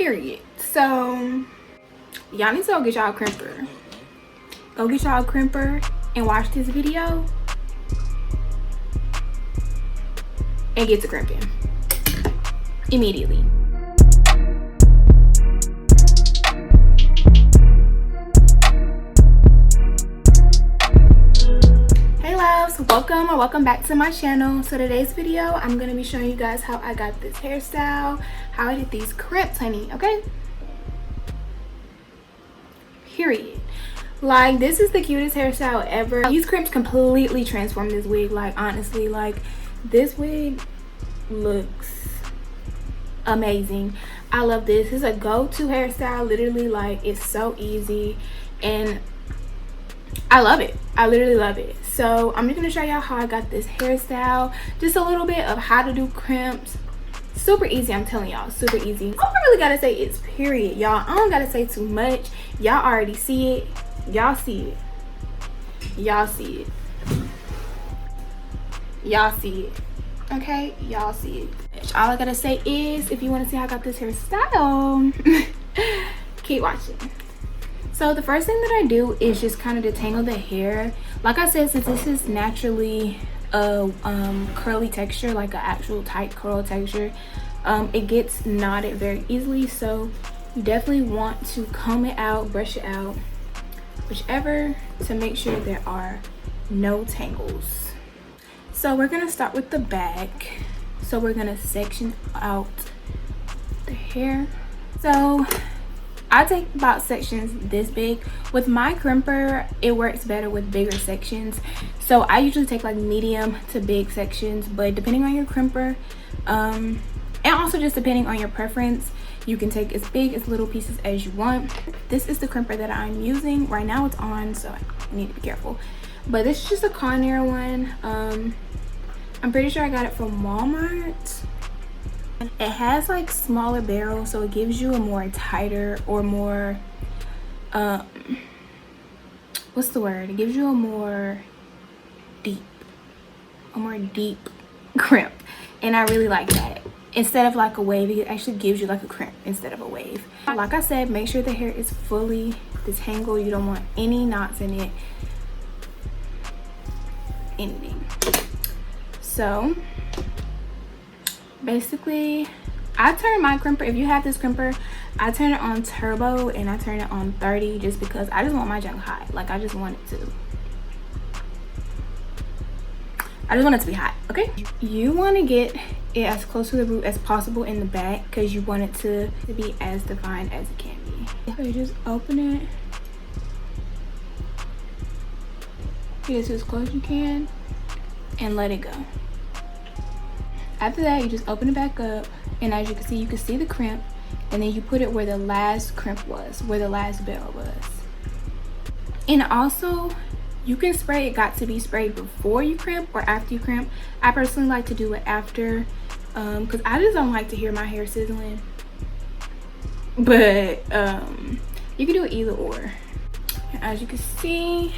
period. So y'all need to go get y'all a crimper. Go get y'all a crimper and watch this video and get to crimping immediately. Hey loves, welcome back to my channel. So today's video, I'm gonna be showing you guys how I got this hairstyle, how I did these crimps, honey. Okay, period. Like, this is the cutest hairstyle ever. These crimps completely transformed this wig. Like, honestly, like, this wig looks amazing. I love this. It's a go-to hairstyle. Literally, like, it's so easy and I love it. I literally love it. So I'm just gonna show y'all how I got this hairstyle, just a little bit of how to do crimps. Super easy, I'm telling y'all, super easy. All I really gotta say is period, y'all. I don't gotta say too much. Y'all already see it. Y'all see it. Y'all see it. Y'all see it. Okay, y'all see it. All I gotta say is, if you want to see how I got this hairstyle, keep watching. So the first thing that I do is just kind of detangle the hair. Like I said, since this is naturally a curly texture, like an actual tight curl texture, it gets knotted very easily. So you definitely want to comb it out, brush it out, whichever, to make sure there are no tangles. So we're gonna start with the back. So we're gonna section out the hair. So I take about sections this big. With my crimper, it works better with bigger sections. So I usually take like medium to big sections, but depending on your crimper, and also just depending on your preference, you can take as big as little pieces as you want. This is the crimper that I'm using. Right now it's on, so I need to be careful. But this is just a Conair one. I'm pretty sure I got it from Walmart. It has like smaller barrels, so it gives you a more tighter or more what's the word? It gives you a more deep crimp, and I really like that. Instead of like a wave, it actually gives you like a crimp instead of a wave. Like I said, make sure the hair is fully detangled. You don't want any knots in it, anything. So basically, I turn my crimper, if you have this crimper, I turn it on turbo and I turn it on 30 just because I just want my junk hot. Like, I just want it to be hot, okay? You want to get it as close to the root as possible in the back because you want it to be as defined as it can be. So you just open it, get it as close as you can, and let it go. After that, you just open it back up, and as you can see the crimp, and then you put it where the last crimp was, where the last barrel was. And also, you can spray it. Got to be sprayed before you crimp or after you crimp. I personally like to do it after, because I just don't like to hear my hair sizzling. But you can do it either or. And as you can see,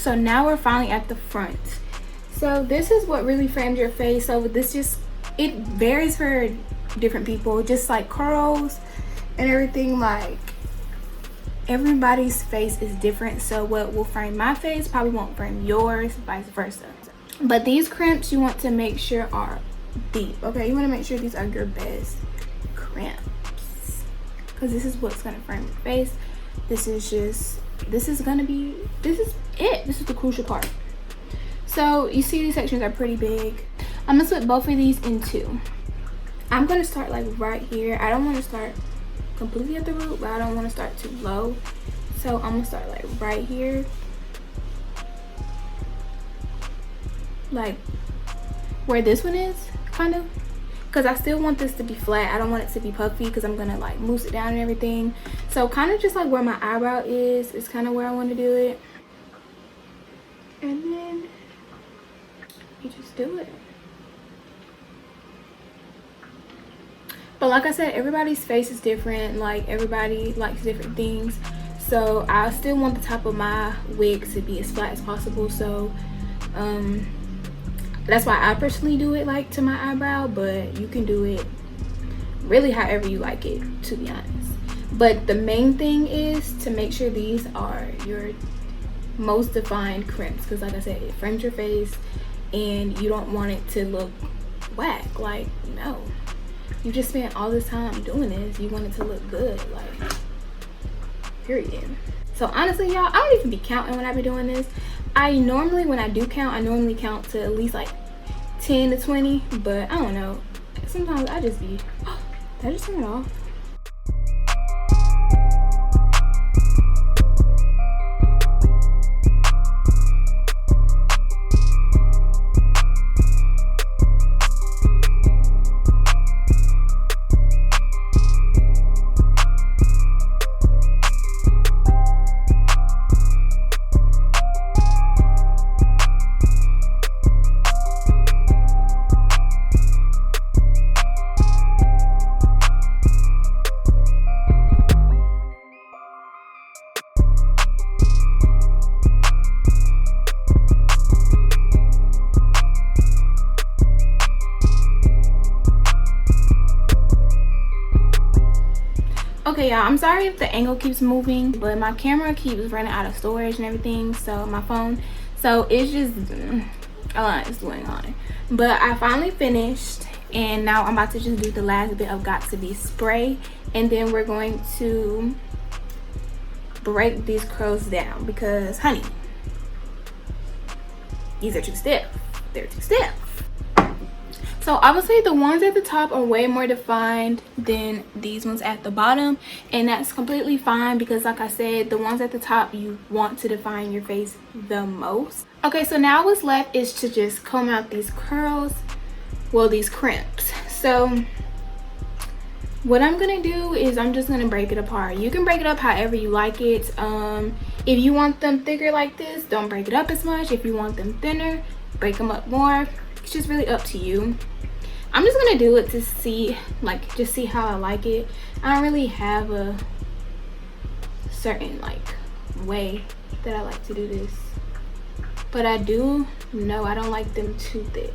So now we're finally at the front. So this is what really frames your face. So this just, it varies for different people, just like curls and everything. Like everybody's face is different, so what will frame my face probably won't frame yours, vice versa. But these crimps you want to make sure are deep. Okay, you want to make sure these are your best crimps, because this is what's going to frame your face. This is it. This is the crucial part. So you see these sections are pretty big. I'm gonna split both of these in two. I'm gonna start like right here. I don't want to start completely at the root, but I don't want to start too low. So I'm gonna start like right here, like where this one is, kind of, because I still want this to be flat. I don't want it to be puffy because I'm gonna like mousse it down and everything. So kind of just like where my eyebrow is kind of where I want to do it. And then you just do it. But like I said, everybody's face is different. Like everybody likes different things. So I still want the top of my wig to be as flat as possible. So that's why I personally do it like to my eyebrow, but you can do it really however you like it, to be honest. But the main thing is to make sure these are your most defined crimps, because like I said, it frames your face and you don't want it to look whack. Like, no, you just spent all this time doing this, you want it to look good, like, period. So honestly, y'all, I don't even be counting when I be doing this. When I do count, I normally count to at least like 10 to 20, but I don't know, sometimes I just be, did I just turn it off? Okay, y'all, I'm sorry if the angle keeps moving, but my camera keeps running out of storage and everything, so my phone, so it's just a lot is going on. But I finally finished, and now I'm about to just do the last bit of Got To Be spray, and then we're going to break these curls down because, honey, these are too stiff. They're too stiff. So obviously the ones at the top are way more defined than these ones at the bottom, and that's completely fine because like I said, the ones at the top you want to define your face the most. Okay, so now what's left is to just comb out these curls, well, these crimps. So what I'm gonna do is I'm just gonna break it apart. You can break it up however you like it. If you want them thicker like this, don't break it up as much. If you want them thinner, break them up more. It's just really up to you. I'm just gonna do it to see, like, just see how I like it. I don't really have a certain like way that I like to do this, but I do know I don't like them too thick,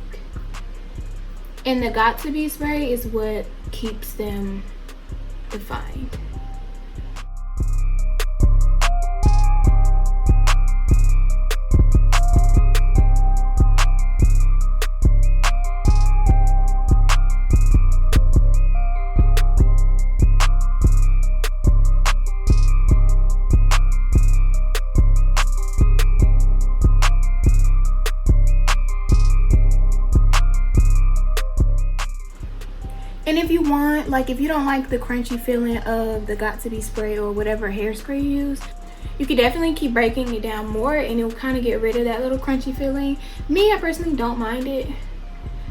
and the Got To Be spray is what keeps them defined. And if you want, like, if you don't like the crunchy feeling of the Got To Be spray or whatever hairspray you use, you can definitely keep breaking it down more and it will kind of get rid of that little crunchy feeling. Me, I personally don't mind it,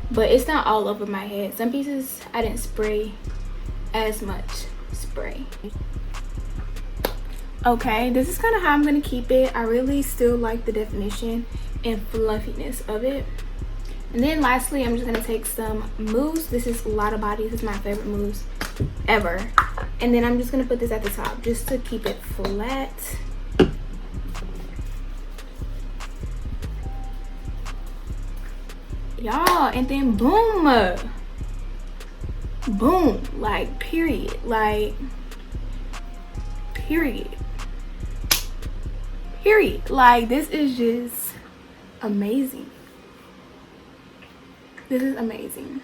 but it's not all over my head. Some pieces I didn't spray as much spray. Okay, this is kind of how I'm going to keep it. I really still like the definition and fluffiness of it. And then lastly, I'm just going to take some mousse. This is Lotta Body. This is my favorite mousse ever. And then I'm just going to put this at the top just to keep it flat. y'all, and then boom, boom, like period, like period, like this is just amazing. This is amazing.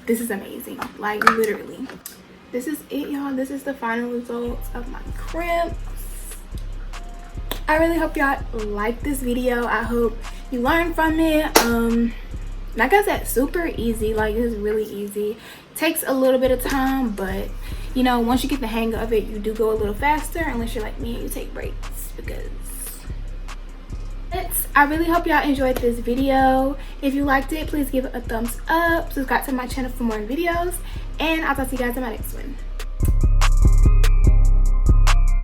This is amazing, like literally. This is it, y'all. This is the final results of my crimps. I really hope y'all like this video. I hope you learned from it. Like I said, super easy. Like, it's really easy. Takes a little bit of time, but you know, once you get the hang of it, you do go a little faster, unless you're like me and you take breaks. Because I really hope y'all enjoyed this video. If you liked it, please give it a thumbs up, subscribe to my channel for more videos, and I'll talk to you guys in my next one.